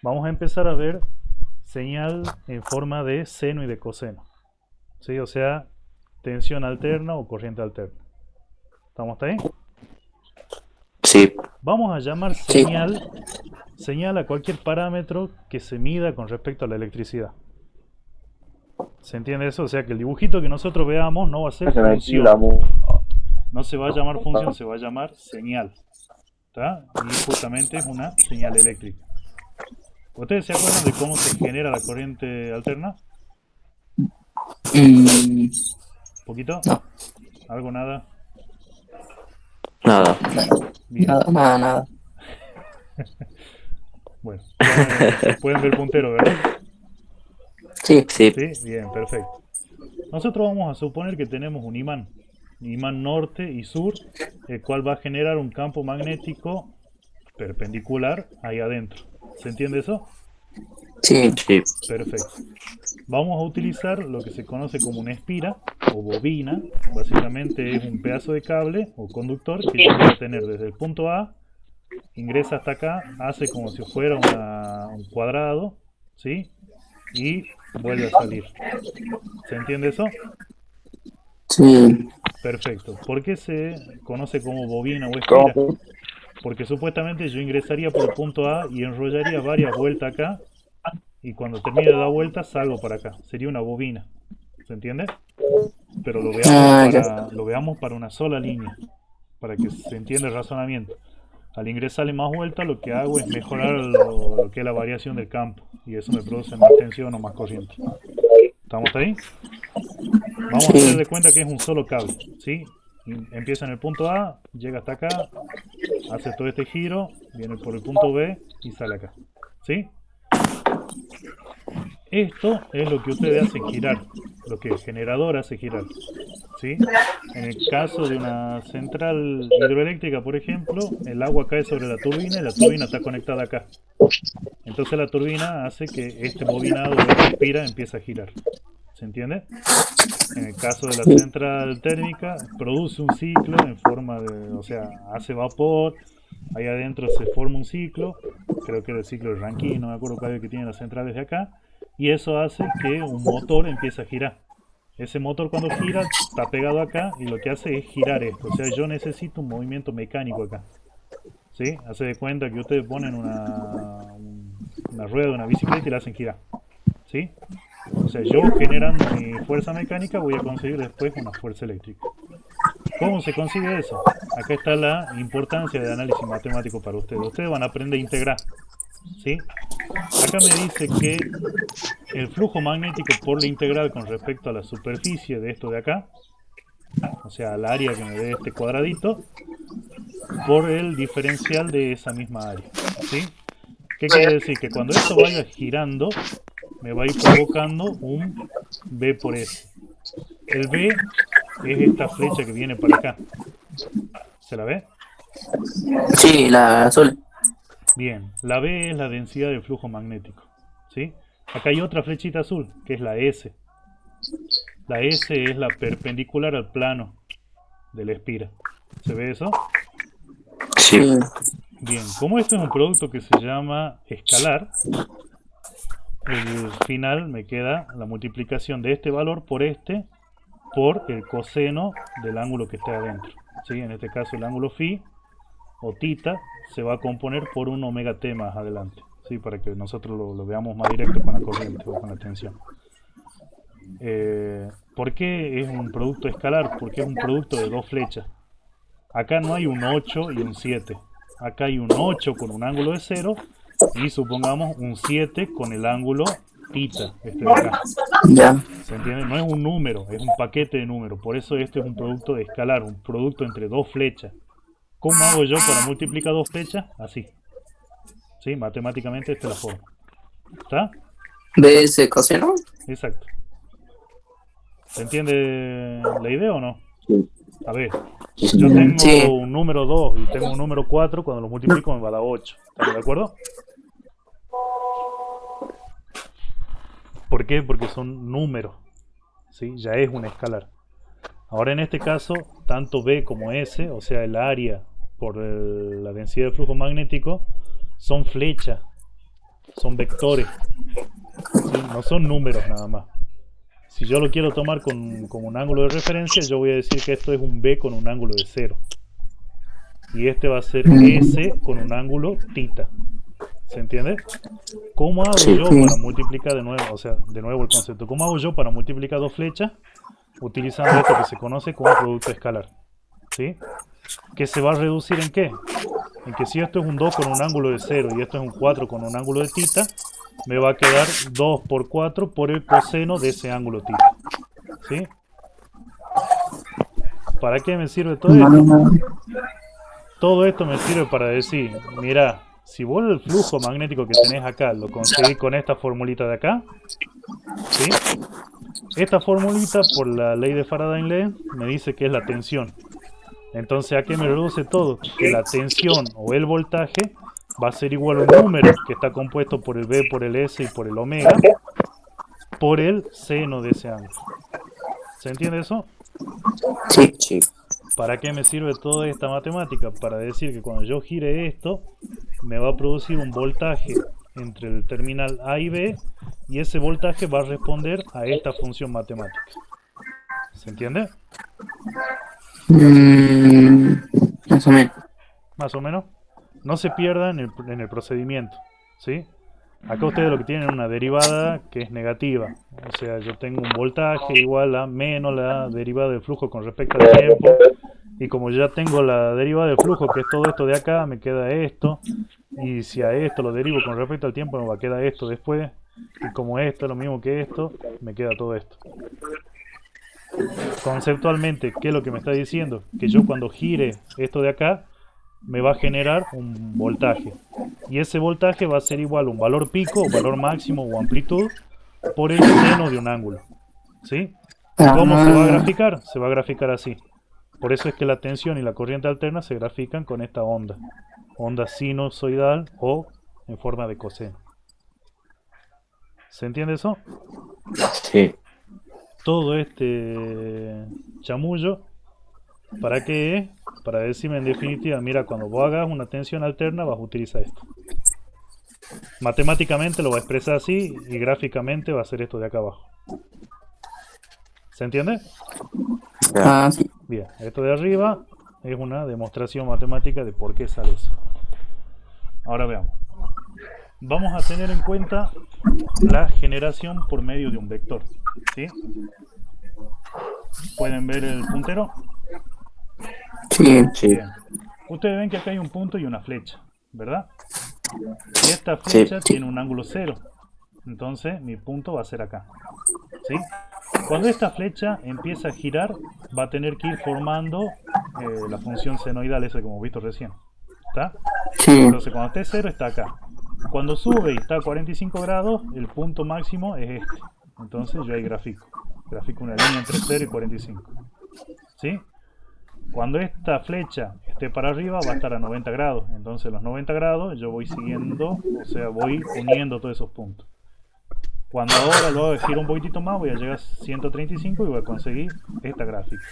vamos a empezar a ver señal en forma de seno y de coseno. ¿Sí? O sea, tensión alterna o corriente alterna. ¿Estamos hasta ahí? Sí, Vamos a llamar sí. señal a cualquier parámetro que se mida con respecto a la electricidad. ¿Se entiende eso? O sea que el dibujito que nosotros veamos no va a ser función. No se va a llamar función, se va a llamar señal. ¿Está? Y justamente es una señal eléctrica. ¿Ustedes se acuerdan de cómo se genera la corriente alterna? Mm, ¿Poquito? no, ¿Algo? ¿Nada? nada, Bien. nada. Bueno, pueden ver el puntero, ¿verdad? Sí, sí. Sí, bien, perfecto. Nosotros vamos a suponer que tenemos un imán norte y sur, el cual va a generar un campo magnético perpendicular ahí adentro. ¿Se entiende eso? Sí, sí. Perfecto. Vamos a utilizar lo que se conoce como una espira o bobina. Básicamente es un pedazo de cable o conductor que yo voy a tener desde el punto A, ingresa hasta acá, hace como si fuera un cuadrado, ¿sí? Y vuelve a salir. ¿Se entiende eso? Sí. Perfecto. ¿Por qué se conoce como bobina o espira? ¿Cómo? Porque supuestamente yo ingresaría por el punto A y enrollaría varias vueltas acá y cuando termine de dar vueltas salgo para acá. Sería una bobina. ¿Se entiende? Pero Ah, ya. lo veamos para una sola línea, para que se entienda el razonamiento. Al ingresarle más vueltas lo que hago es mejorar lo que es la variación del campo y eso me produce más tensión o más corriente. ¿Estamos ahí? Vamos a hacer Sí, de cuenta que es un solo cable, ¿sí? Empieza en el punto A, llega hasta acá, hace todo este giro, viene por el punto B y sale acá, ¿sí? Esto es lo que ustedes hacen girar, lo que el generador hace girar, ¿sí? En el caso de una central hidroeléctrica, por ejemplo, el agua cae sobre la turbina y la turbina está conectada acá. Entonces la turbina hace que este bobinado o esta espira empiece a girar. ¿Se entiende? En el caso de la central térmica, produce un ciclo en forma de, o sea, hace vapor, ahí adentro se forma un ciclo, creo que es el ciclo de Rankine, no me acuerdo cuál es el que tiene las centrales de acá, y eso hace que un motor empiece a girar. Ese motor cuando gira está pegado acá y lo que hace es girar esto, o sea, yo necesito un movimiento mecánico acá. ¿Sí? Hace de cuenta que ustedes ponen una rueda de una bicicleta y la hacen girar. ¿Sí? O sea, yo generando mi fuerza mecánica voy a conseguir después una fuerza eléctrica. ¿Cómo se consigue eso? Acá está la importancia de análisis matemático para ustedes. Ustedes van a aprender a integrar. ¿Sí? Acá me dice que el flujo magnético por la integral con respecto a la superficie de esto de acá, o sea, al área que me dé este cuadradito, por el diferencial de esa misma área. ¿Sí? ¿Qué quiere decir? Que cuando esto vaya girando, me va a ir provocando un B por S. El B es esta flecha que viene para acá. ¿Se la ve? sí, la azul. Bien, la B es la densidad del flujo magnético. ¿Sí? Acá hay otra flechita azul, que es la S. La S es la perpendicular al plano de la espira. ¿Se ve eso? Sí. Bien, como esto es un producto que se llama escalar, el final me queda la multiplicación de este valor por el coseno del ángulo que esté adentro. ¿Sí? En este caso el ángulo phi o tita se va a componer por un omega t más adelante, ¿sí? Para que nosotros lo veamos más directo con la corriente o con la tensión. ¿Por qué es un producto escalar? Porque es un producto de dos flechas. Acá no hay un 8 y un 7. Acá hay un 8 con un ángulo de 0 y supongamos un 7 con el ángulo tita, este de acá. Ya. ¿Se entiende? No es un número, es un paquete de números. Por eso este es un producto de escalar, un producto entre dos flechas. ¿Cómo hago yo para multiplicar dos flechas? Así. ¿Sí? Matemáticamente esta es la forma. ¿Está? ¿Ves ese coseno? Exacto. ¿Se entiende la idea o no? A ver, yo Sí. tengo un número 2 y tengo un número 4, cuando lo multiplico me va a dar 8. ¿Estamos de acuerdo? ¿Por qué? Porque son números. ¿Sí? Ya es un escalar. Ahora en este caso, tanto B como S, o sea el área por la densidad de flujo magnético, son flechas. son vectores, ¿sí? No son números nada más. Si yo lo quiero tomar como un ángulo de referencia, yo voy a decir que esto es un B con un ángulo de 0. Y este va a ser S con un ángulo θ. ¿Se entiende? ¿Cómo hago Sí, yo sí. para multiplicar de nuevo? O sea, de nuevo el concepto. ¿Cómo hago yo para multiplicar dos flechas? Utilizando esto que se conoce como producto escalar. ¿Sí? ¿Que se va a reducir en qué? En que si esto es un 2 con un ángulo de 0 y esto es un 4 con un ángulo de θ, me va a quedar 2 por 4 por el coseno de ese ángulo θ. ¿Sí? ¿Para qué me sirve todo esto? Todo esto me sirve para decir, mira, si vos el flujo magnético que tenés acá lo conseguís con esta formulita de acá, ¿sí? Esta formulita, por la ley de Faraday-Lenz, me dice que es la tensión. Entonces, ¿a qué me reduce todo? Que la tensión o el voltaje va a ser igual a un número que está compuesto por el B, por el S y por el omega, por el seno de ese ángulo. ¿Se entiende eso? Sí, sí. ¿Para qué me sirve toda esta matemática? Para decir que cuando yo gire esto, me va a producir un voltaje entre el terminal A y B, y ese voltaje va a responder a esta función matemática. ¿Se entiende? Más o menos. Más o menos. No se pierda en el procedimiento, ¿sí? Acá ustedes lo que tienen es una derivada que es negativa. O sea, yo tengo un voltaje igual a menos la derivada del flujo con respecto al tiempo. Y como ya tengo la derivada del flujo, que es todo esto de acá, me queda esto. Y si a esto lo derivo con respecto al tiempo, me va a quedar esto después. Y como esto es lo mismo que esto, me queda todo esto. Conceptualmente, ¿qué es lo que me está diciendo? Que yo cuando gire esto de acá, me va a generar un voltaje. Y ese voltaje va a ser igual a un valor pico, valor máximo o amplitud por el seno de un ángulo. ¿Sí? ¿Cómo se va a graficar? Se va a graficar así. Por eso es que la tensión y la corriente alterna se grafican con esta onda. Onda sinusoidal o en forma de coseno. ¿Se entiende eso? Sí. Todo este chamullo, ¿para qué es? Para decirme en definitiva, mira, cuando vos hagas una tensión alterna vas a utilizar esto. Matemáticamente lo va a expresar así y gráficamente va a ser esto de acá abajo. ¿Se entiende? Sí. Bien, esto de arriba es una demostración matemática de por qué sale eso. Ahora veamos. Vamos a tener en cuenta la generación por medio de un vector. ¿Sí? ¿Pueden ver el puntero? Sí, sí. Bien. Ustedes ven que acá hay un punto y una flecha, ¿verdad? Y esta flecha tiene un ángulo 0. Entonces mi punto va a ser acá. ¿Sí? Cuando esta flecha empieza a girar, va a tener que ir formando la función senoidal esa que hemos visto recién. ¿Está? Sí. Entonces cuando esté 0 está acá. Cuando sube y está a 45 grados, el punto máximo es este. Entonces yo ahí grafico. Grafico una línea entre 0 y 45. ¿Sí? Cuando esta flecha esté para arriba va a estar a 90 grados. Entonces los 90 grados yo voy siguiendo, o sea, voy uniendo todos esos puntos. Cuando ahora lo giro un poquitito más, voy a llegar a 135 y voy a conseguir esta gráfica.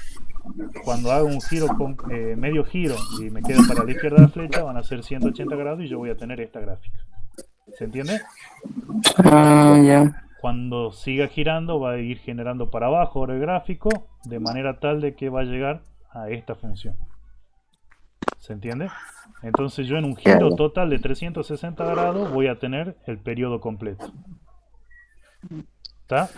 Cuando hago un giro con medio giro y me quedo para la izquierda de la flecha, van a ser 180 grados y yo voy a tener esta gráfica. ¿Se entiende? Ya. Cuando siga girando va a ir generando para abajo ahora el gráfico, de manera tal de que va a llegar a esta función. ¿Se entiende? Entonces yo en un giro total de 360 grados voy a tener el periodo completo. ¿Está?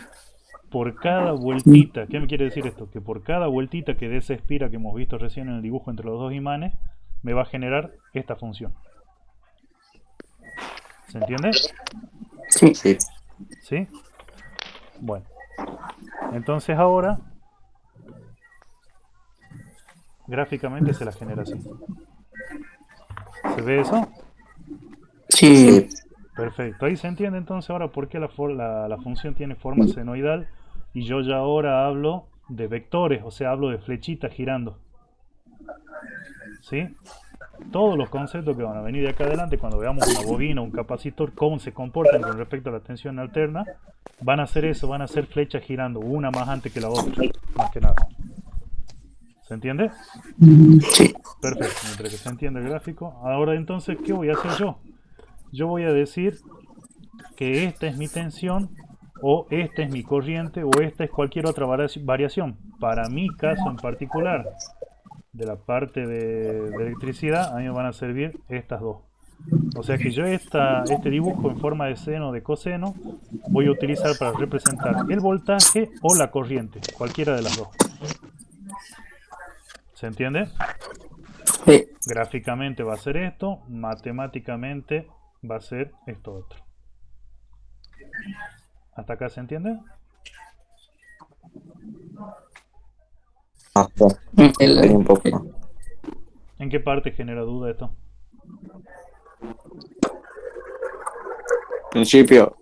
Por cada vueltita, ¿qué me quiere decir esto? Que por cada vueltita que dé esa espira que hemos visto recién en el dibujo entre los dos imanes, me va a generar esta función. ¿Se entiende? Sí, sí. ¿Sí? Bueno. Entonces ahora, gráficamente se la genera así. ¿Se ve eso? Sí. Perfecto. Ahí se entiende entonces ahora por qué la función tiene forma senoidal y yo ya ahora hablo de vectores, o sea, hablo de flechitas girando. ¿Sí? Todos los conceptos que van a venir de acá adelante cuando veamos una bobina, un capacitor, cómo se comportan con respecto a la tensión alterna, van a ser eso, van a ser flechas girando, una más antes que la otra, más que nada. ¿Se entiende? Sí. Perfecto, mientras que se entiende el gráfico. Ahora entonces, ¿qué voy a hacer yo? Yo voy a decir que esta es mi tensión, o esta es mi corriente, o esta es cualquier otra variación. Para mi caso en particular, de la parte de electricidad, a mí me van a servir estas dos. O sea que yo este dibujo en forma de seno o de coseno voy a utilizar para representar el voltaje o la corriente, cualquiera de las dos. ¿Se entiende? Sí. Gráficamente va a ser esto, matemáticamente va a ser esto otro. ¿Hasta acá se entiende? Un poco. ¿En qué parte genera duda esto? Principio.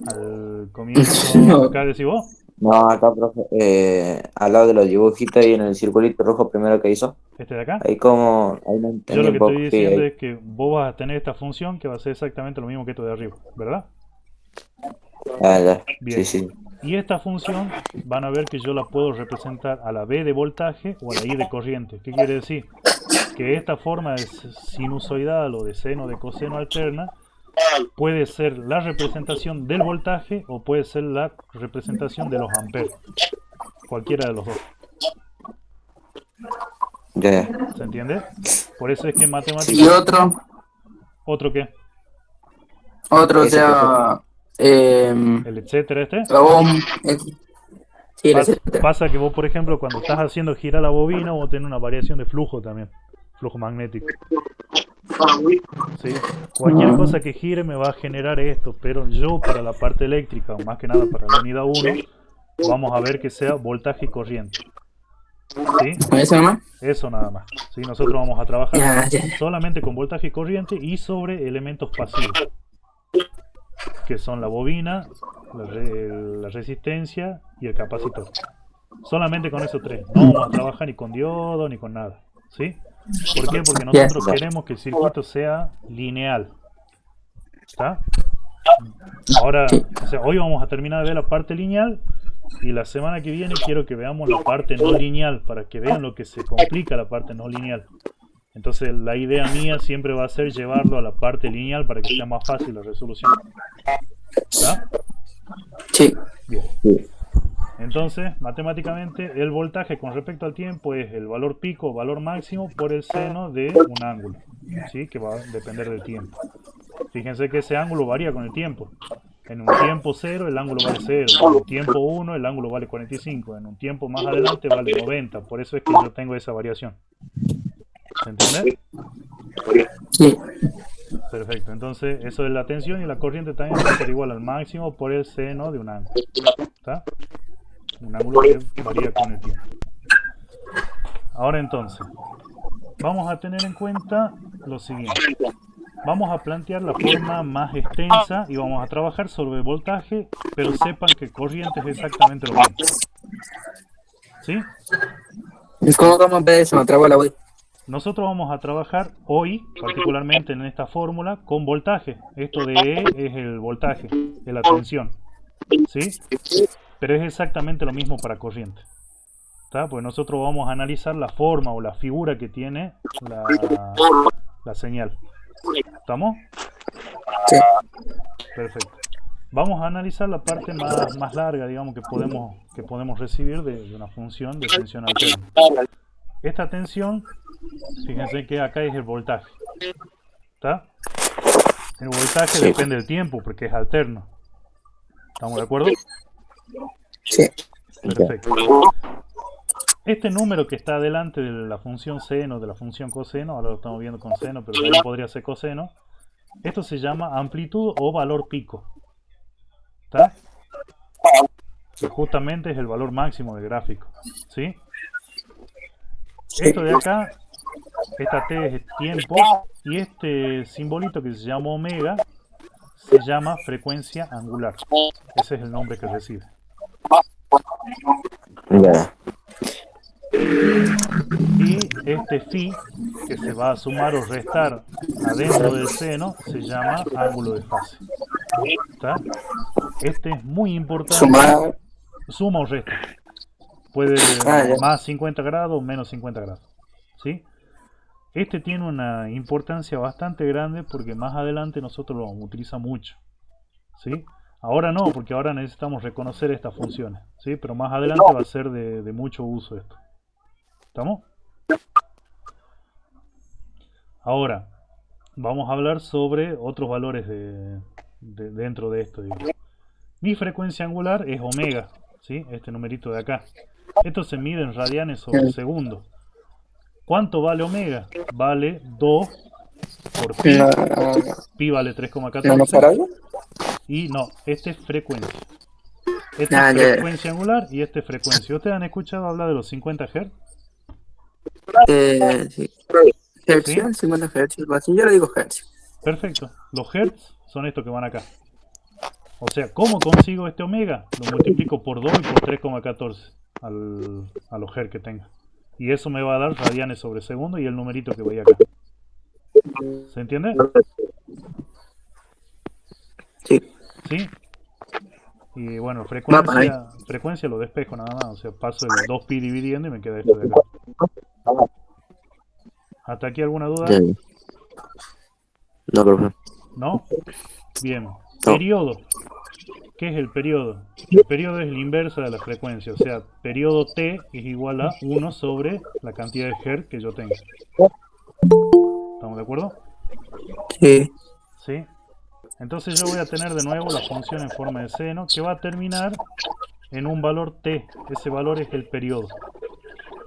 Al comienzo, acá decís vos. No, acá, profe, al lado de los dibujitos y en el circulito rojo primero que hizo. ¿Este de acá? Ahí como, ahí no Yo entendí lo un que poco. estoy Sí, diciendo ahí. es que vos vas a tener esta función que va a ser exactamente lo mismo que esto de arriba, ¿verdad? Ah, ya. Bien. Sí, sí. Y esta función van a ver que yo la puedo representar a la B de voltaje o a la I de corriente. ¿Qué quiere decir? Que esta forma de sinusoidal o de seno de coseno alterna puede ser la representación del voltaje o puede ser la representación de los amperes. Cualquiera de los dos. Ya. ¿Se entiende? Por eso es que en Y matemáticas... otro, ¿Otro qué? o Ese, sea, ¿El etcétera este? ohm, sí, el etcétera. Pasa que vos, por ejemplo, cuando estás haciendo girar la bobina, vos tenés una variación de flujo también. Flujo magnético. ¿Sí? Cualquier cosa que gire me va a generar esto, pero yo para la parte eléctrica, o más que nada para la unidad 1, vamos a ver que sea voltaje y corriente. ¿Sí? ¿Con eso nomás? Eso nada más. ¿Sí? Nosotros vamos a trabajar Ya. solamente con voltaje y corriente y sobre elementos pasivos, que son la bobina, la resistencia y el capacitor. Solamente con esos tres. No vamos a trabajar ni con diodo ni con nada. ¿Sí? ¿Por qué? Porque nosotros queremos que el circuito sea lineal. ¿Está? Ahora, o sea, hoy vamos a terminar de ver la parte lineal y la semana que viene quiero que veamos la parte no lineal para que vean lo que se complica la parte no lineal. Entonces la idea mía siempre va a ser llevarlo a la parte lineal para que sea más fácil la resolución. ¿Está? Sí. Bien. Sí. Entonces, matemáticamente, el voltaje con respecto al tiempo es el valor pico o valor máximo por el seno de un ángulo, ¿sí? Que va a depender del tiempo. Fíjense que ese ángulo varía con el tiempo. En un tiempo 0 el ángulo vale 0, en un tiempo 1 el ángulo vale 45, en un tiempo más adelante vale 90, por eso es que yo tengo esa variación. ¿Se entiende? Sí. Perfecto, entonces eso es la tensión y la corriente también va a ser igual al máximo por el seno de un ángulo. ¿Está? Un ángulo que varía con el tiempo. Ahora entonces, vamos a tener en cuenta lo siguiente. Vamos a plantear la forma más extensa y vamos a trabajar sobre voltaje, pero sepan que corriente es exactamente lo mismo. ¿Sí? ¿Cómo vamos a ver eso? Me trabo la web. Nosotros vamos a trabajar hoy, particularmente en esta fórmula, con voltaje. Esto de E es el voltaje, es la tensión. ¿Sí? Pero es exactamente lo mismo para corriente. ¿Está? Pues nosotros vamos a analizar la forma o la figura que tiene la señal. ¿Estamos? Sí. Perfecto. Vamos a analizar la parte más larga, digamos, que podemos recibir de una función de tensión alterna. Esta tensión, fíjense que acá es el voltaje. ¿Está? El voltaje depende del tiempo porque es alterno. ¿Estamos de acuerdo? Sí. Perfecto. Este número que está delante de la función seno, de la función coseno, ahora lo estamos viendo con seno, pero también podría ser coseno. Esto se llama amplitud o valor pico. ¿Está? Que justamente es el valor máximo del gráfico. ¿Sí? Esto de acá, esta T es tiempo, y este simbolito que se llama omega se llama frecuencia angular. Ese es el nombre que recibe. Ya. Y este phi, que se va a sumar o restar adentro del seno, se llama ángulo de fase. ¿Está? Este es muy importante. Sumar. Suma o resta. Puede ya. más 50 grados o menos 50 grados. ¿Sí? Este tiene una importancia bastante grande porque más adelante nosotros lo vamos a utilizar mucho. ¿sí? Ahora no, porque ahora necesitamos reconocer estas funciones, ¿sí? Pero más adelante va a ser de mucho uso esto. ¿Estamos? Ahora, vamos a hablar sobre otros valores dentro de esto, digamos. Mi frecuencia angular es omega, ¿sí? Este numerito de acá. Esto se mide en radianes sobre segundo. ¿Cuánto vale omega? Vale 2 por pi. No, Pi vale no, 3,14. Y no, este es frecuencia. Este Ah, es ya. frecuencia angular y este es frecuencia. ¿Ustedes han escuchado hablar de los 50 Hz? Sí. Hercio, 50 Hz, algo así. Yo le digo Hercio. Perfecto. Los Hertz son estos que van acá. O sea, ¿cómo consigo este omega? Lo multiplico por 2 y por 3,14 a los Hz que tenga. Y eso me va a dar radianes sobre segundo y el numerito que voy acá. ¿Se entiende? Sí. ¿Sí? Y bueno, Va para ahí. frecuencia lo despejo nada más. O sea, paso el 2pi dividiendo y me queda esto de acá. ¿Hasta aquí alguna duda? Ya. No, profe. ¿No? Bien. Periodo. ¿Qué es el periodo? El periodo es la inversa de la frecuencia. O sea, periodo t es igual a 1 sobre la cantidad de Hz que yo tengo. ¿Estamos de acuerdo? Sí. ¿Sí? Entonces yo voy a tener de nuevo la función en forma de seno que va a terminar en un valor t. Ese valor es el periodo.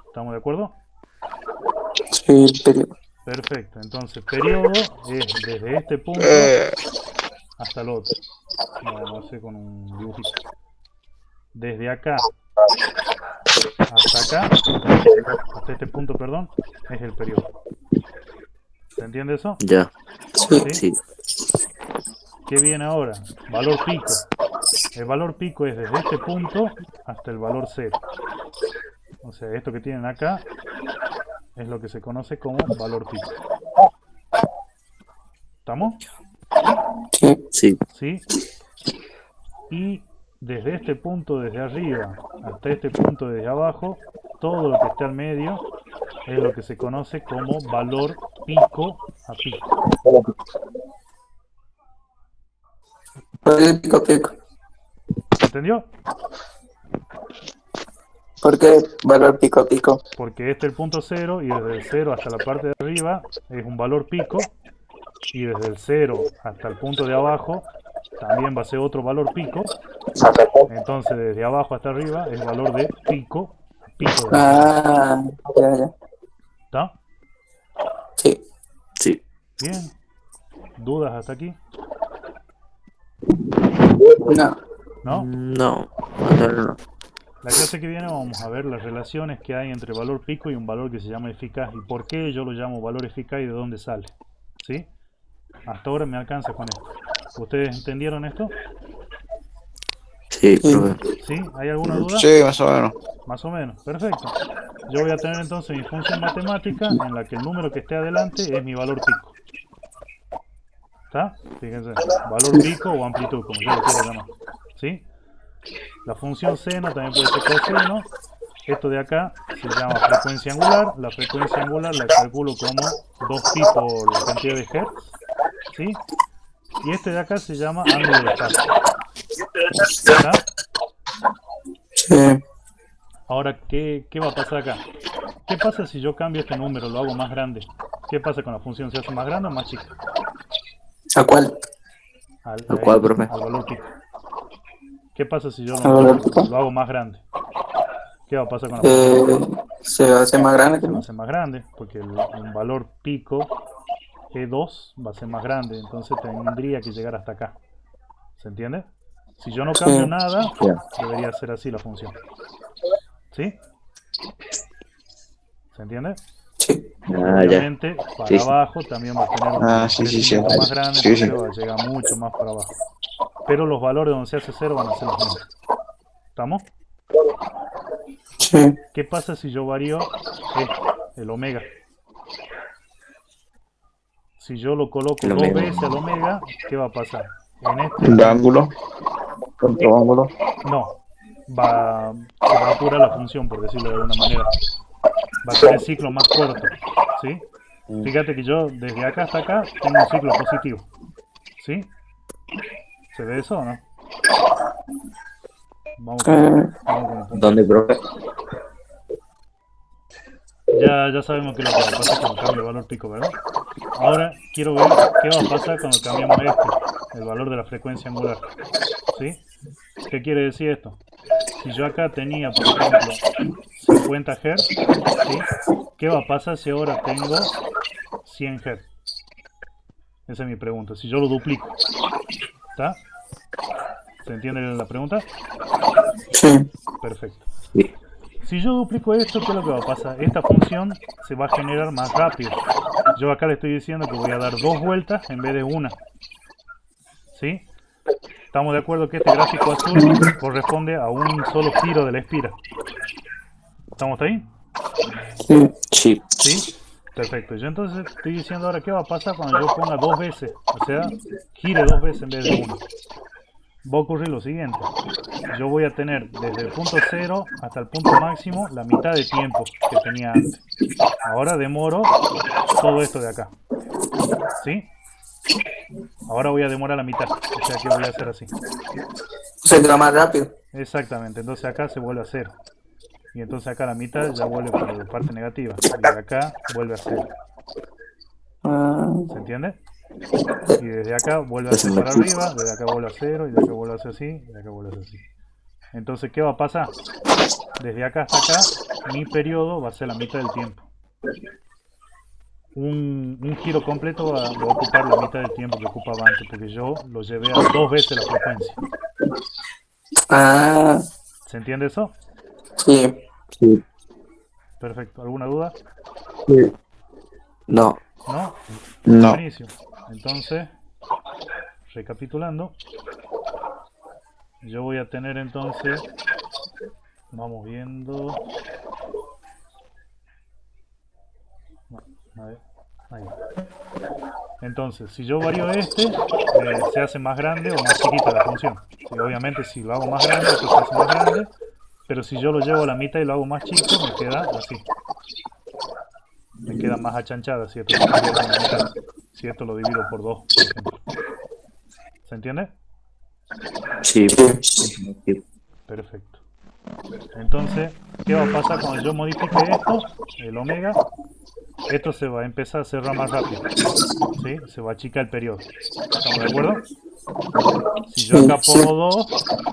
¿Estamos de acuerdo? Sí, el periodo. Perfecto. Entonces periodo es desde este punto hasta el otro. No sé, con un dibujito. Desde acá hasta acá, hasta este punto, perdón, es el periodo. ¿Se entiende eso? Ya. ¿Sí? Sí. ¿Qué viene ahora? Valor pico. El valor pico es desde este punto hasta el valor 0. O sea, esto que tienen acá es lo que se conoce como valor pico. ¿Estamos? Sí. Sí. ¿Sí? Y desde este punto desde arriba hasta este punto desde abajo, todo lo que esté al medio es lo que se conoce como valor pico a pico. Pico, pico. ¿Se entendió? ¿Por qué valor pico, pico? Porque este es el punto 0 y desde el 0 hasta la parte de arriba es un valor pico y desde el 0 hasta el punto de abajo también va a ser otro valor pico. Entonces desde abajo hasta arriba es valor de pico a pico. Ah, ya. ¿Está? Sí. Sí. Bien. ¿Dudas hasta aquí? No. ¿No? No. No. La clase que viene vamos a ver las relaciones que hay entre valor pico y un valor que se llama eficaz y por qué yo lo llamo valor eficaz y de dónde sale. ¿Sí? Hasta ahora me alcanza con esto. ¿Ustedes entendieron esto? Sí, profe. ¿Sí? ¿Hay alguna duda? Sí, más o menos. Más o menos. Perfecto. Yo voy a tener entonces mi función matemática en la que el número que esté adelante es mi valor pico. ¿Está? Fíjense. Valor pico o amplitud, como yo lo quiera llamar. ¿Sí? La función seno también puede ser coseno. Esto de acá se llama frecuencia angular. La frecuencia angular la calculo como 2pi por la cantidad de hertz. ¿Sí? Y este de acá se llama ángulo de fase. ¿Está? Sí. Ahora, ¿qué va a pasar acá? ¿Qué pasa si yo cambio este número, lo hago más grande? ¿Qué pasa con la función? ¿Se hace más grande o más chica? ¿A cuál? ¿A cuál, profe? Al valor pico. ¿Qué pasa si yo ¿Al valor pico? lo hago más grande? ¿Qué va a pasar con la función? Se hace más grande que Se va a no. hacer más grande, porque un valor pico E2 va a ser más grande, entonces tendría que llegar hasta acá. ¿Se entiende? Si yo no cambio nada, debería ser así la función. ¿Sí? ¿Se entiende? Sí. Obviamente, para Sí. abajo también va a tener un Sí. crecimiento más grande, Sí. entonces va a llegar mucho más para abajo. Pero los valores donde se hace 0 van a ser los mismos. ¿Estamos? Sí. ¿Qué pasa si yo varío el omega? Si yo lo coloco El dos omega. veces al omega, ¿qué va a pasar? En este Un ángulo. Otro ángulo. no, se va a apurar la función, por decirlo de alguna manera. Va a tener ciclos más cortos, ¿sí? Fíjate que yo desde acá hasta acá tengo un ciclo positivo, ¿sí? ¿Se ve eso o no? Vamos con el punto. ¿Dónde, profe? Ya sabemos qué es lo que va a pasar con el cambio de valor pico, ¿verdad? Ahora quiero ver qué va a pasar cuando cambiamos el valor de la frecuencia angular. ¿Sí? ¿Qué quiere decir esto? Si yo acá tenía, por ejemplo, 50 Hz, ¿sí? ¿Qué va a pasar si ahora tengo 100 Hz? Esa es mi pregunta. Si yo lo duplico, ¿está? ¿Se entiende la pregunta? Sí. Perfecto. Sí. Si yo duplico esto, ¿qué es lo que va a pasar? Esta función se va a generar más rápido. Yo acá le estoy diciendo que voy a dar 2 vueltas en vez de una. ¿Sí? Estamos de acuerdo que este gráfico azul corresponde a un solo giro de la espira. ¿Estamos ahí? Sí. Sí. ¿Sí? Perfecto. Yo entonces estoy diciendo ahora qué va a pasar cuando yo ponga 2 veces. O sea, gire 2 veces en vez de una. Va a ocurrir lo siguiente. Yo voy a tener desde el punto 0 hasta el punto máximo la mitad de tiempo que tenía antes. Ahora demoro todo esto de acá. ¿Sí? Ahora voy a demorar la mitad. O sea que voy a hacer así. O sea, que va más rápido. Exactamente. Entonces acá se vuelve a 0. Y entonces acá la mitad ya vuelve para la parte negativa. Y de acá vuelve a 0. Ah, ¿Se entiende? Y desde acá vuelve a ser para arriba, desde acá vuelve a 0, y de acá vuelve a ser así, y de acá vuelve a ser así. Entonces, ¿qué va a pasar? Desde acá hasta acá, mi periodo va a ser la mitad del tiempo. Un giro completo va a ocupar la mitad del tiempo que ocupaba antes, porque yo lo llevé a 2 veces la frecuencia. ah, ¿Se entiende eso? sí. Sí. Perfecto. ¿Alguna duda? No. ¿No? No. Buenísimo. Entonces, recapitulando, yo voy a tener entonces, vamos viendo, no, a ver, ahí. Entonces, si yo varío se hace más grande o más chiquita la función. Y obviamente si lo hago más grande, esto se hace más grande, pero si yo lo llevo a la mitad y lo hago más chico, me queda así. Me queda más achanchada si esto se dividiera en la mitad. Si esto lo divido por 2, por ejemplo. ¿Se entiende? Sí. Sí. Perfecto. Entonces, ¿qué va a pasar cuando yo modifique esto? El omega. Esto se va a empezar a cerrar más rápido. ¿Sí? Se va a achicar el periodo. ¿Estamos de acuerdo? Si yo acá pongo 2,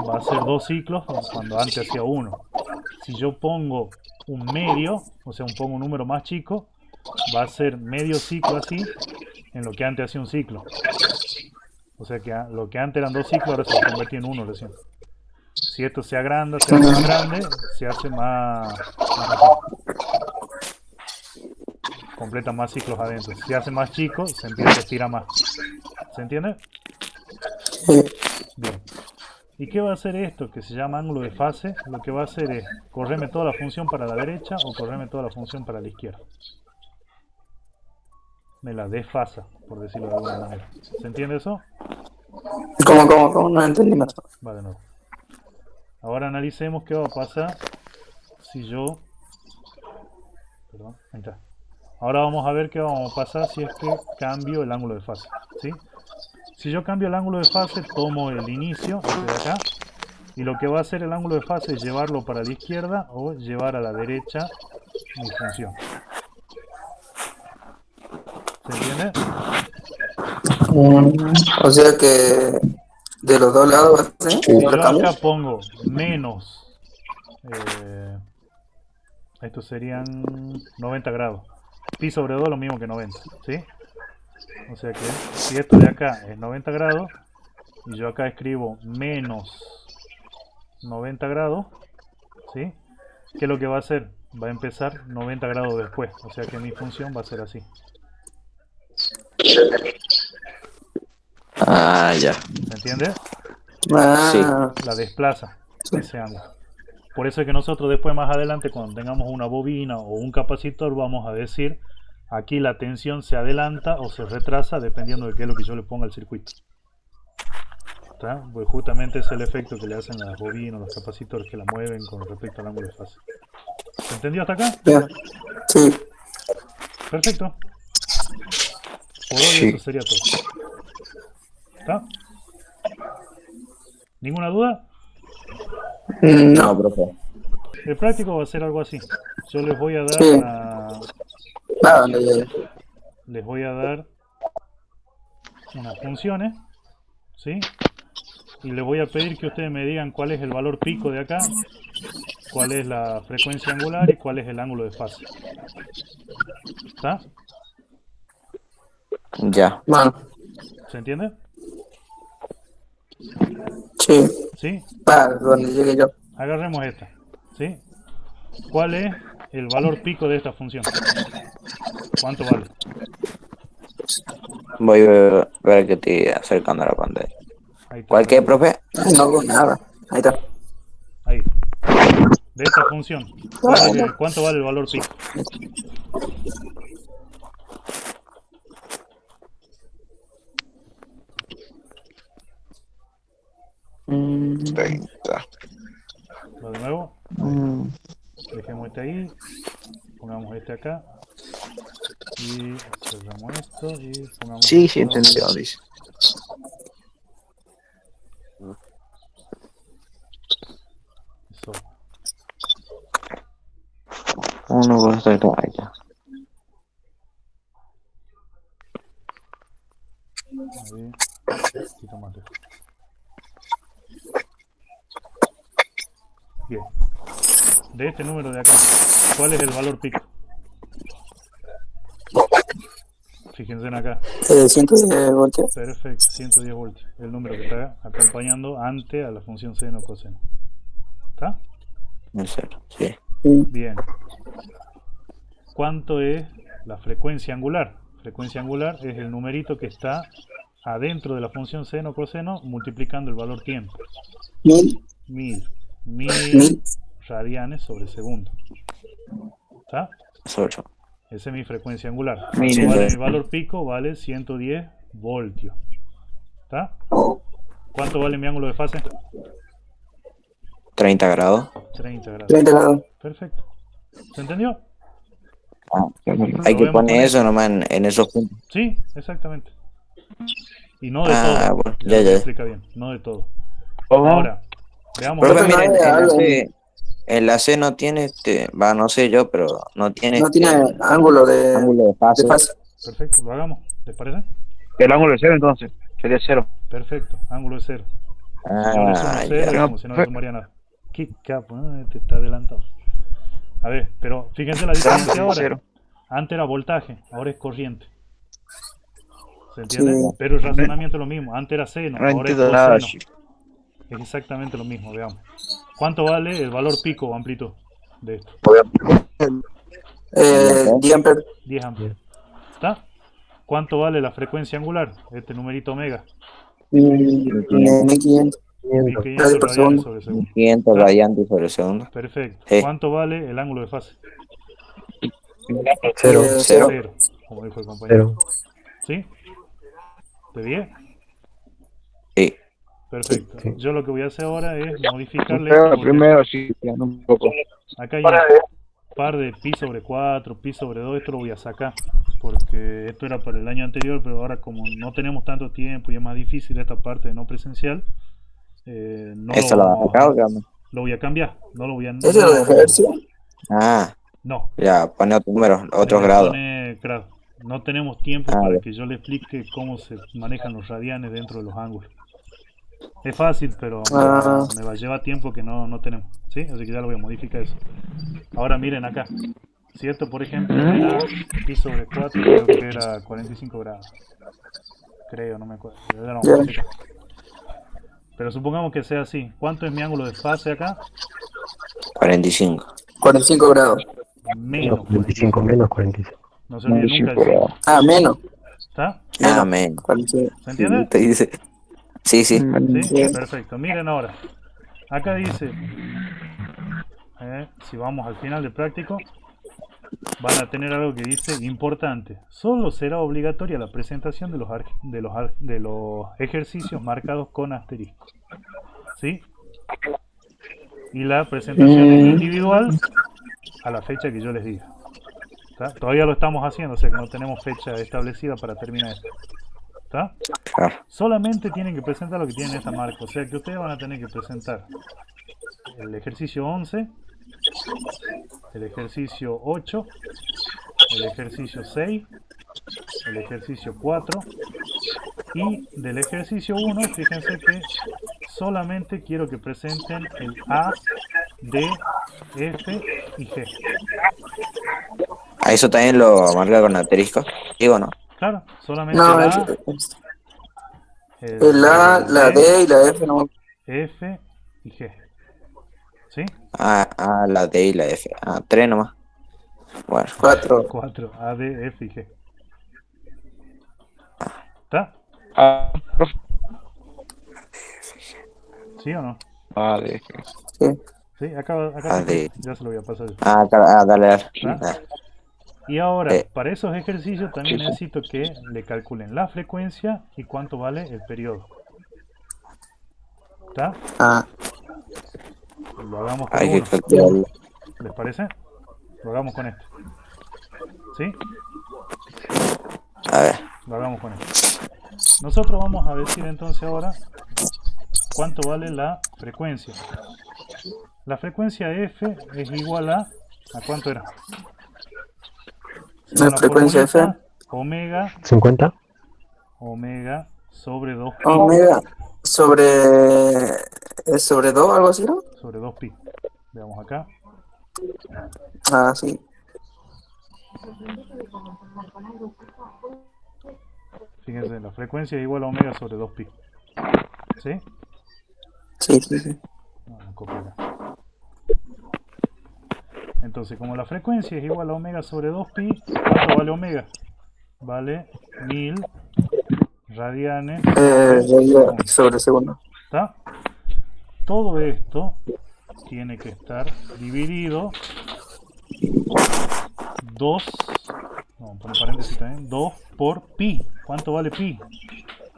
va a ser 2 ciclos cuando antes hacía 1. Si yo pongo un medio, o sea, pongo un número más chico, va a ser medio ciclo así, en lo que antes hacía un ciclo. O sea que lo que antes eran 2 ciclos, ahora se va a convertir en 1 recién. Si esto se agranda, se hace más grande, se hace más completa más ciclos adentro. Si se hace más chico, se empieza a estirar más. ¿Se entiende? Bien. ¿Y qué va a hacer esto que se llama ángulo de fase? Lo que va a hacer es correrme toda la función para la derecha o correrme toda la función para la izquierda. Me la desfasa, por decirlo de alguna manera. ¿Se entiende eso? ¿Cómo? No entendí más. Va de nuevo. Ahora analicemos qué va a pasar si yo... Perdón, ahí está. Ahora vamos a ver qué va a pasar si es que cambio el ángulo de fase. ¿Sí? Si yo cambio el ángulo de fase, tomo el inicio, este de acá, y lo que va a hacer el ángulo de fase es llevarlo para la izquierda o llevar a la derecha mi función. ¿Se entiende? O sea que de los dos lados va a ser Si yo cambio. acá pongo menos, esto serían 90 grados. Pi sobre 2 es lo mismo que 90, ¿sí? O sea que si esto de acá es 90 grados, y yo acá escribo menos 90 grados, ¿sí? ¿Qué es lo que va a hacer? Va a empezar 90 grados después, o sea que mi función va a ser así. Ah, ya. ¿Se entiende? Ah, La desplaza ese ángulo. Por eso es que nosotros después más adelante cuando tengamos una bobina o un capacitor vamos a decir aquí la tensión se adelanta o se retrasa dependiendo de qué es lo que yo le ponga al circuito. ¿Está? Pues justamente es el efecto que le hacen las bobinas, los capacitores que la mueven con respecto al ángulo de fase. ¿Se entendió hasta acá? bien. Sí. Perfecto. Por hoy Sí. eso sería todo. ¿Está? ¿Ninguna duda? No. No, profe. El práctico va a ser algo así. Yo les voy a dar Sí. Nada, les voy a dar unas funciones, ¿sí? Y les voy a pedir que ustedes me digan cuál es el valor pico de acá, cuál es la frecuencia angular y cuál es el ángulo de fase. ¿Está? Ya. bueno, ¿Se entiende? sí. ¿Sí? Para donde llegue yo. Agarremos esta, ¿sí? ¿Cuál es el valor pico de esta función? ¿Cuánto vale? Voy a ver que estoy acercando a la pantalla. Ahí está. ¿Cuál qué, profe? Ay, no hago nada. Ahí está. Ahí. De esta función. ¿Cuánto vale el valor pico? Ahí está. ¿Lo de nuevo? Dejemos este ahí. Pongamos este acá. Y cerramos esto y pongamos Sí, esto. sí, entendió, dice. Eso. 1, 2, 3, 4. Ahí está. Ahí. Un poquito más lejos. Bien. De este número de acá, ¿cuál es el valor pico? Fíjense en acá. 110 voltios. Perfecto, 110 voltios. El número que está acompañando ante a la función seno coseno. ¿Está? En serio, sí. Bien. ¿Cuánto es la frecuencia angular? Frecuencia angular es el numerito que está adentro de la función seno coseno multiplicando el valor tiempo. 1000 radianes sobre segundo. ¿Está? Sobre. Esa es mi frecuencia angular. Mil. ¿Cuánto vale mi valor pico? Vale 110 voltios. ¿Está? ¿Cuánto vale mi ángulo de fase? 30 grados. 30 grados. 30 grados. Perfecto. ¿Se entendió? Hay que vemos poner con eso nomás en esos puntos. Sí, exactamente. Y no de Ah, todo. bueno, Ya ya, lo ya. explica bien. No de todo. ¿Cómo? Ahora, veamos. Profe, Profe, miren, no hay algo- el AC no tiene, no sé yo, pero no tiene, No tiene ángulo de ángulo de fase. fase. Perfecto, lo hagamos. ¿Les parece? El ángulo de 0 entonces, sería 0. Perfecto. Ángulo de cero. Yo le sumo Ah, cero, ya. como si no le sumaría nada. Qué capo, ¿no? Este está adelantado. A ver, pero fíjense la diferencia ahora. 0. Antes era voltaje, ahora es corriente. ¿Se entiende? Sí. Pero el razonamiento es lo mismo. Antes era seno, No ahora es entiendo nada, coseno. chico. Es exactamente lo mismo, veamos. ¿Cuánto vale el valor pico o amplitud de esto? 10 amperes. 10 amperes. ¿Está? ¿Cuánto vale la frecuencia angular? Este numerito omega. 1500. 1500 radios por radianes segundo. sobre segundo. 500 radiantes sobre segundo. Perfecto. Sí. ¿Cuánto vale el ángulo de fase? 0. Cero, como dijo el compañero. ¿Sí? ¿De 10? Sí. Perfecto. Yo lo que voy a hacer ahora es modificarle Pero esto porque primero sí, piano un poco. acá hay un par de pi sobre 4, pi sobre 2, esto lo voy a sacar porque esto era para el año anterior, pero ahora como no tenemos tanto tiempo y es más difícil esta parte de no presencial, no ¿Eso lo vas a sacar o qué onda? lo voy a cambiar, no lo voy a... ¿Eso es lo de ejercicio? Ah, No, ya, pone otro número, otros le grados. pone grado. No tenemos tiempo Ah, para bien. que yo le explique cómo se manejan los radianes dentro de los ángulos. Es fácil, pero me va a llevar tiempo que no tenemos. ¿Sí? Así que ya lo voy a modificar eso. Ahora miren acá. Si esto, por ejemplo, era pi sobre 4, creo que era 45 grados. Creo, no me acuerdo. Ya lo vamos a modificar. Pero supongamos que sea así. ¿Cuánto es mi ángulo de fase acá? 45. 45 grados. Menos 45 menos 45. No se olvide nunca de decir. Ah, menos. ¿Está? Ah, menos. 45. ¿Se entiende? Te dice. Sí, sí. ¿Sí? Bien. Perfecto. Miren ahora. Acá dice, si vamos al final del práctico, van a tener algo que dice importante. Solo será obligatoria la presentación de los ejercicios marcados con asterisco. ¿Sí? Y la presentación es individual a la fecha que yo les diga. ¿Está? Todavía lo estamos haciendo, o sea que no tenemos fecha establecida para terminar esto. ¿Está? Claro. Solamente tienen que presentar lo que tienen en esta marca. O sea que ustedes van a tener que presentar el ejercicio 11, el ejercicio 8, el ejercicio 6, el ejercicio 4 y del ejercicio 1, fíjense que solamente quiero que presenten el A, D, F y G. ¿A eso también lo marca con asterisco? Digo, ¿no? Claro, solamente No, el es, A, es- el el A, la D, D y la F no. F y G. ¿Sí? La D y la F. 3 nomás. Bueno, 4. 4, A, D, F y G. ¿Está? Ah, profe. ¿Sí o no? Vale. Sí. Sí, acá A, está D. escrito. Ya se lo voy a pasar yo. Dale. ¿Está? Ah, Y ahora, Sí. para esos ejercicios también Sí, sí. necesito que le calculen la frecuencia y cuánto vale el periodo. ¿Está? Ah, Lo hagamos con Hay que uno. calcularlo. ¿Les parece? Lo hagamos con este. ¿Sí? A ver. Lo hagamos con este. Nosotros vamos a decir entonces ahora cuánto vale la frecuencia. La frecuencia F es igual a cuánto era? la frecuencia F. Omega 50. sobre 2pi. Omega ¿es sobre 2 algo así, no? Sobre 2pi. Veamos acá. Ah, sí. Fíjense, la frecuencia es igual a omega sobre 2pi. ¿Sí? Sí. Vamos a copiar acá. Entonces, como la frecuencia es igual a omega sobre 2pi, ¿cuánto vale omega? Vale 1000 radianes Sobre segundo. ¿Está? Todo esto tiene que estar dividido 2, vamos a poner paréntesis también, 2 por pi. ¿Cuánto vale pi?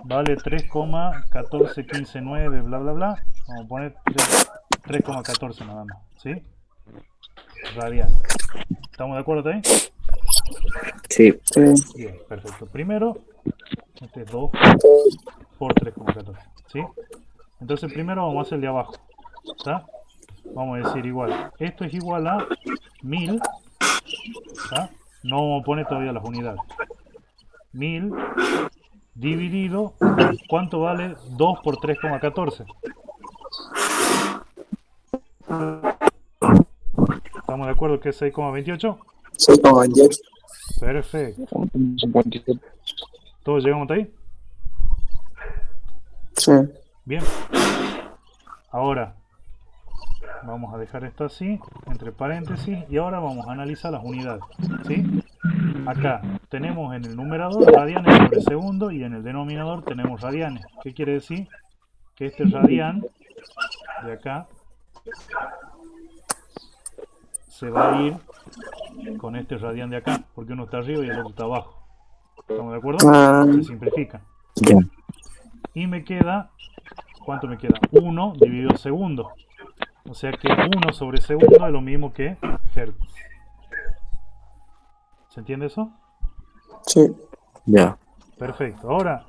Vale 3,14159, bla bla bla. Vamos a poner 3,14 nada más, ¿sí? Radian. ¿Estamos de acuerdo ahí? Sí. Sí. Bien, perfecto. Primero, este es 2 por 3,14, ¿sí? Entonces primero vamos a hacer el de abajo, ¿está? Vamos a decir igual. Esto es igual a 1000, ¿está? No vamos a poner todavía las unidades. 1000 dividido, ¿cuánto vale 2 por 3,14? ¿Estamos de acuerdo que es 6,28? 6,28. Perfecto. 57. ¿Todos llegamos hasta ahí? Sí. Bien. Ahora vamos a dejar esto así, entre paréntesis, y ahora vamos a analizar las unidades, ¿sí? Acá tenemos en el numerador radianes sobre segundo y en el denominador tenemos radianes. ¿Qué quiere decir? Que este radian de acá se va a ir con este radian de acá, porque uno está arriba y el otro está abajo. ¿Estamos de acuerdo? Se simplifica. Ya. Y me queda, ¿cuánto me queda? 1 dividido segundo. O sea que 1 sobre segundo es lo mismo que hertz. ¿Se entiende eso? Sí. Ya. Perfecto. Ahora,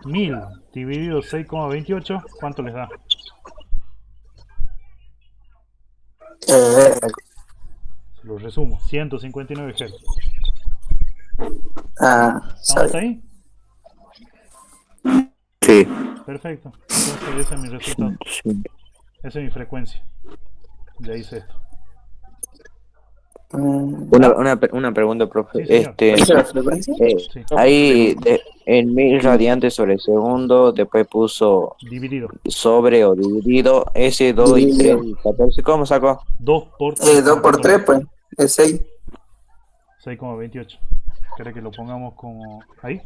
1000 dividido 6,28, ¿cuánto les da? Eh, Se lo resumo, 159 Hz. ¿Estamos ¿Estamos ahí? Sí. Perfecto. Entonces ese es mi resultado. Sí. Esa es mi frecuencia. Ya hice esto. Una pregunta, profe. Sí, señor. ¿Esa es la frecuencia? Sí. Ahí en 1000 radiantes sobre segundo, después puso Dividido. sobre o dividido, ese 2 y 3 Dividido. y 14. ¿Cómo sacó? 2 por 2 por 3, pues. Es 6. 6,28. ¿Querés que lo pongamos como ahí?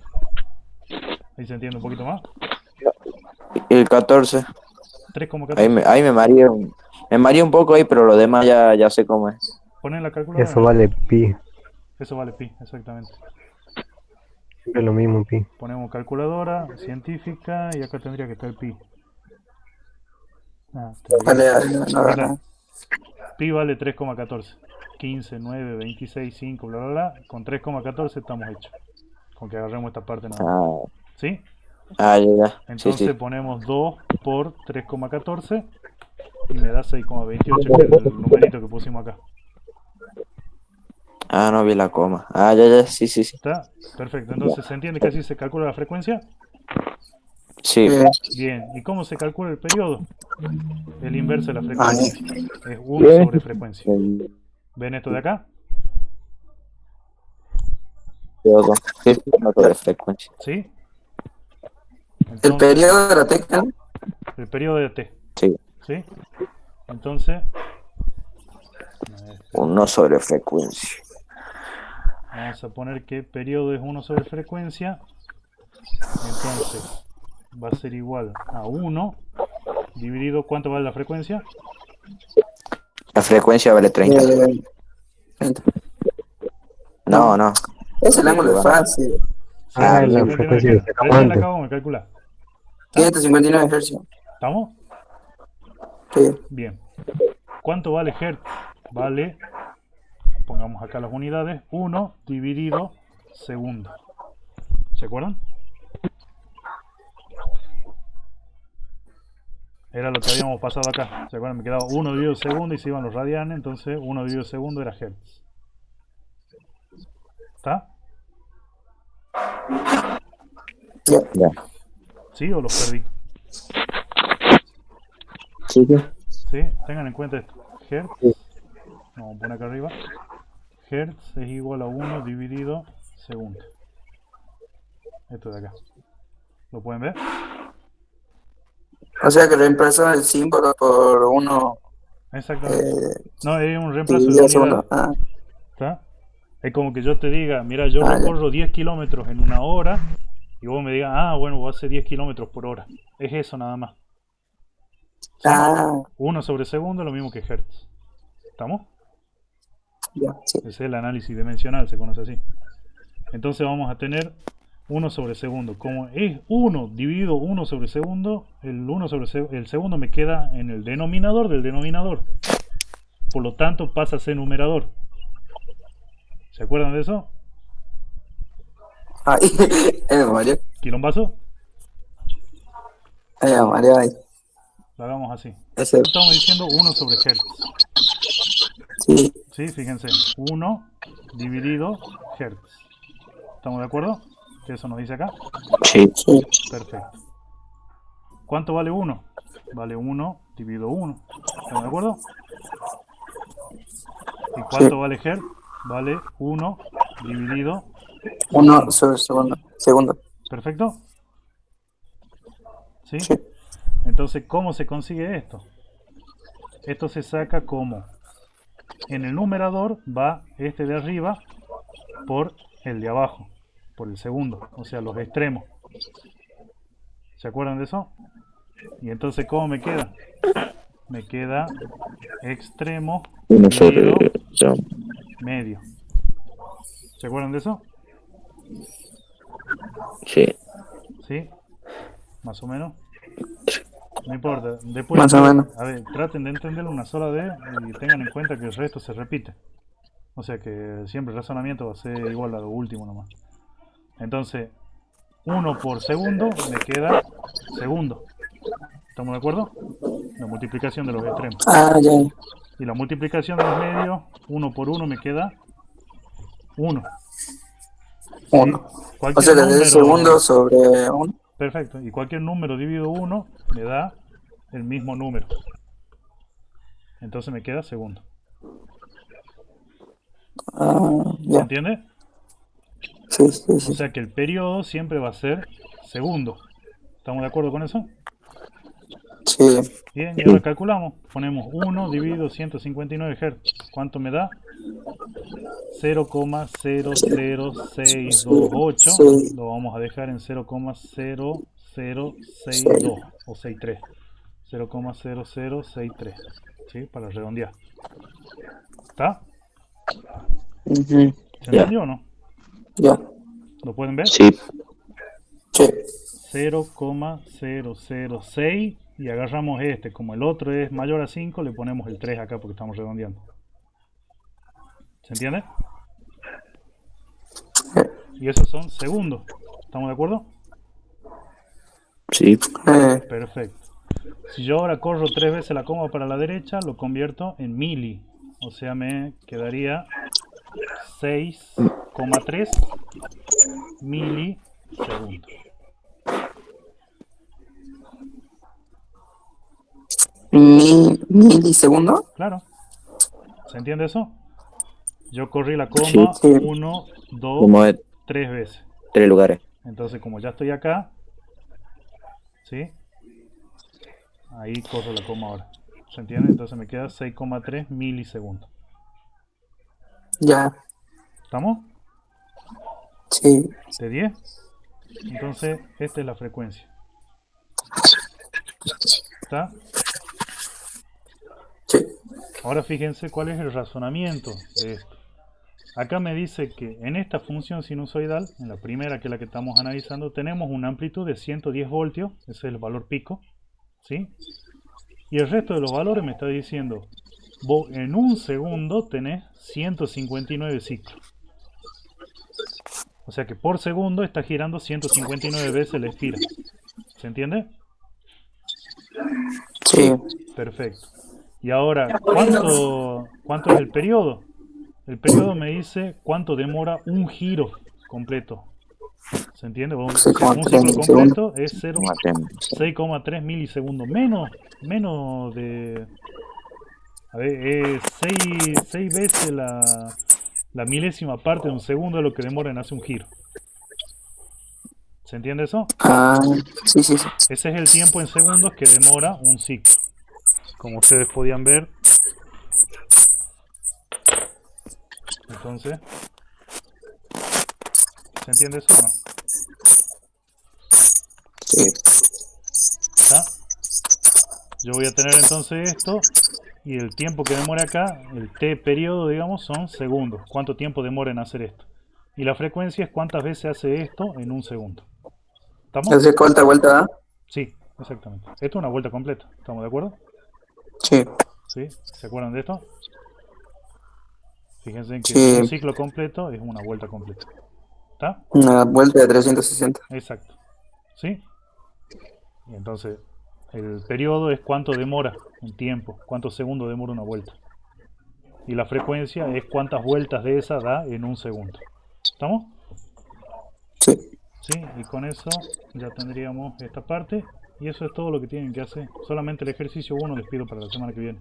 Ahí se entiende un poquito más. El 14. 3,14. Ahí me mareé un poco ahí, pero lo demás ya sé cómo es. Ponen la calculadora. Eso vale pi. Eso vale pi, exactamente. Siempre lo mismo pi. Ponemos calculadora científica y acá tendría que estar pi. Vale, no, Mira, pi vale 3,14. 15, 9, 26, 5, bla bla bla. Con 3,14 estamos hechos. Con que agarremos esta parte nada más. ¿Sí? Ah, ya, ya. Sí, Entonces sí. ponemos 2 por 3,14 y me da 6,28, que es el numerito que pusimos acá. Ah, no vi la coma. Ah, ya, ya. Sí, sí, sí. ¿Está? Perfecto. Entonces, ¿se entiende que así se calcula la frecuencia? Sí. Bien. ¿Y cómo se calcula el periodo? El inverso de la Ah, frecuencia. Es 1 sobre frecuencia. ¿Ven esto de acá? Periodo. Sí, sí, no sobre frecuencia. ¿Sí? el Entonces, periodo de la tecla. el periodo de t. Sí. ¿Sí? Entonces, 1 sobre frecuencia. vamos a poner que periodo es 1 sobre frecuencia. Entonces, va a ser igual a 1 dividido, ¿cuánto vale la frecuencia? La frecuencia vale 30. 30. No, no. Es el Estoy ángulo de equivocando. fase. Sí, Ah, sí, la 59 frecuencia de Hz. Recién la aguante. acabamos de calcular. 559 hercios. ¿Estamos? Sí. Bien. ¿Cuánto vale Hertz? Vale, pongamos acá las unidades, 1 dividido segundo. ¿Se acuerdan? Era lo que habíamos pasado acá. ¿Se acuerdan? Me quedaba 1 dividido segundo y se iban los radianes, entonces 1 dividido segundo era Hertz. ¿Está? Ya. Ya. ¿Sí o los perdí? Sí, sí. ¿Sí? Tengan en cuenta esto. Hertz, vamos a poner acá arriba. Hertz es igual a 1 dividido segundo. Esto de acá. ¿Lo pueden ver? O sea que reemplazó el símbolo por uno Exactamente. No, es un reemplazo de dividido a segundo. unidad. ¿Está? Es como que yo te diga, mira, yo Ya. recorro 10 kilómetros en una hora y vos me digas, ah, bueno, vos haces 10 kilómetros por hora. Es eso nada más. ¿Sí? Ah, 1 sobre segundo es lo mismo que Hertz. ¿Estamos? ya, sí. Ese es el análisis dimensional, se conoce así. Entonces vamos a tener 1 sobre segundo. Como es 1 dividido 1 sobre segundo, el segundo me queda en el denominador del denominador. Por lo tanto pasa a ser numerador. ¿Se acuerdan de eso? Ay, me mareó. ¿Quilombazo? Ay, me mareó ahí. Lo hagamos así. Ese, Estamos diciendo 1 sobre Hertz. sí, ¿Sí? Fíjense. 1 dividido Hertz. ¿Estamos de acuerdo? ¿Que eso nos dice acá? Sí. sí. Perfecto. ¿Cuánto vale 1? Vale 1 dividido 1. ¿Estamos de acuerdo? ¿Y cuánto vale Hertz? Vale 1 dividido 1 sobre segundo. Segundo. ¿Perfecto? ¿Sí? Sí. Entonces, ¿cómo se consigue esto? Esto se saca como en el numerador va este de arriba por el de abajo, por el segundo, o sea, los extremos. ¿Se acuerdan de eso? Y entonces, ¿cómo me queda? Me queda extremo 1 sobre dividido medio. ¿Se acuerdan de eso? Sí. ¿Sí? Más o menos. No importa. Después, Más o menos. a ver, traten de entenderlo una sola vez y tengan en cuenta que el resto se repite. O sea que siempre el razonamiento va a ser igual a lo último nomás. Entonces, 1 por segundo me queda segundo. ¿Estamos de acuerdo? La multiplicación de los extremos. Ah, ya. Y la multiplicación de los medios, 1 por 1 me queda 1. Uno. O Cualquier sea que número, es segundo sobre 1. perfecto, y cualquier número dividido 1 me da el mismo número. Entonces me queda segundo. Ah, ¿Se ya. entiende? Sí, sí, O sí. sea que el periodo siempre va a ser segundo. ¿Estamos de acuerdo con eso? Sí. Bien, y ahora calculamos. Ponemos 1 dividido 159 Hz. ¿Cuánto me da? 0,00628. Sí. Lo vamos a dejar en 0,0062 o 63. 0,0063. ¿Sí? Para redondear. ¿Está? Ujú. ¿Se entendió o no? Ya. ¿Lo pueden ver? Sí. Sí. 0,006 y agarramos este. Como el otro es mayor a 5, le ponemos el 3 acá porque estamos redondeando. ¿Se entiende? Y esos son segundos. ¿Estamos de acuerdo? Sí. Perfecto. Si yo ahora corro 3 veces la coma para la derecha, lo convierto en mili. O sea, me quedaría 6,3 milisegundos. ¿Milisegundos? Claro. ¿Se entiende eso? Yo corrí la coma Sí, sí. 1, 2, Como de 3 veces. 3 lugares. Entonces, como ya estoy acá, ¿sí? Ahí corro la coma ahora. ¿Se entiende? Entonces me queda 6,3 milisegundos. Ya, ¿Estamos? sí. ¿De 10? Entonces, esta es la frecuencia. ¿Está? Sí. Ahora fíjense cuál es el razonamiento de esto. Acá me dice que en esta función sinusoidal, en la primera que es la que estamos analizando, tenemos una amplitud de 110 voltios, ese es el valor pico, ¿sí? Y el resto de los valores me está diciendo, vos en un segundo tenés 159 ciclos. O sea que por segundo está girando 159 veces la espira. ¿Se entiende? Sí. Perfecto. Y ahora, ¿cuánto es el periodo? El periodo me dice cuánto demora un giro completo. ¿Se entiende? Un 6,3 ciclo milisegundos. completo es 6,3 milisegundos. Menos de... A ver, es 6 veces la milésima parte de un segundo de lo que demora en hacer un giro. ¿Se entiende eso? Ah, sí, sí, sí. Ese es el tiempo en segundos que demora un ciclo. Como ustedes podían ver. Entonces, ¿se entiende eso o no? Sí. ¿Está? Yo voy a tener entonces esto. Y el tiempo que demora acá, el t periodo, digamos, son segundos. ¿Cuánto tiempo demora en hacer esto? Y la frecuencia es cuántas veces hace esto en un segundo. ¿Estamos? Entonces, ¿cuánta vuelta da? Sí, exactamente. Esto es una vuelta completa. ¿Estamos de acuerdo? Sí. ¿Sí? ¿Se acuerdan de esto? Fíjense en que Sí. un ciclo completo es una vuelta completa. ¿Está? Una vuelta de 360. Exacto. ¿Sí? Y entonces, el periodo es cuánto demora en tiempo, cuántos segundos demora una vuelta. Y la frecuencia es cuántas vueltas de esa da en un segundo. ¿Estamos? Sí. Sí, y con eso ya tendríamos esta parte. Y eso es todo lo que tienen que hacer. Solamente el ejercicio 1 les pido para la semana que viene.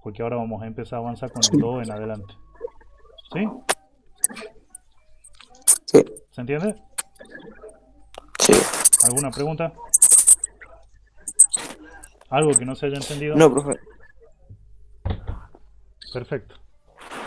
Porque ahora vamos a empezar a avanzar con el 2 en adelante. ¿Sí? Sí. ¿Se entiende? Sí. ¿Alguna pregunta? ¿Algo que no se haya entendido? No, profe. Perfecto.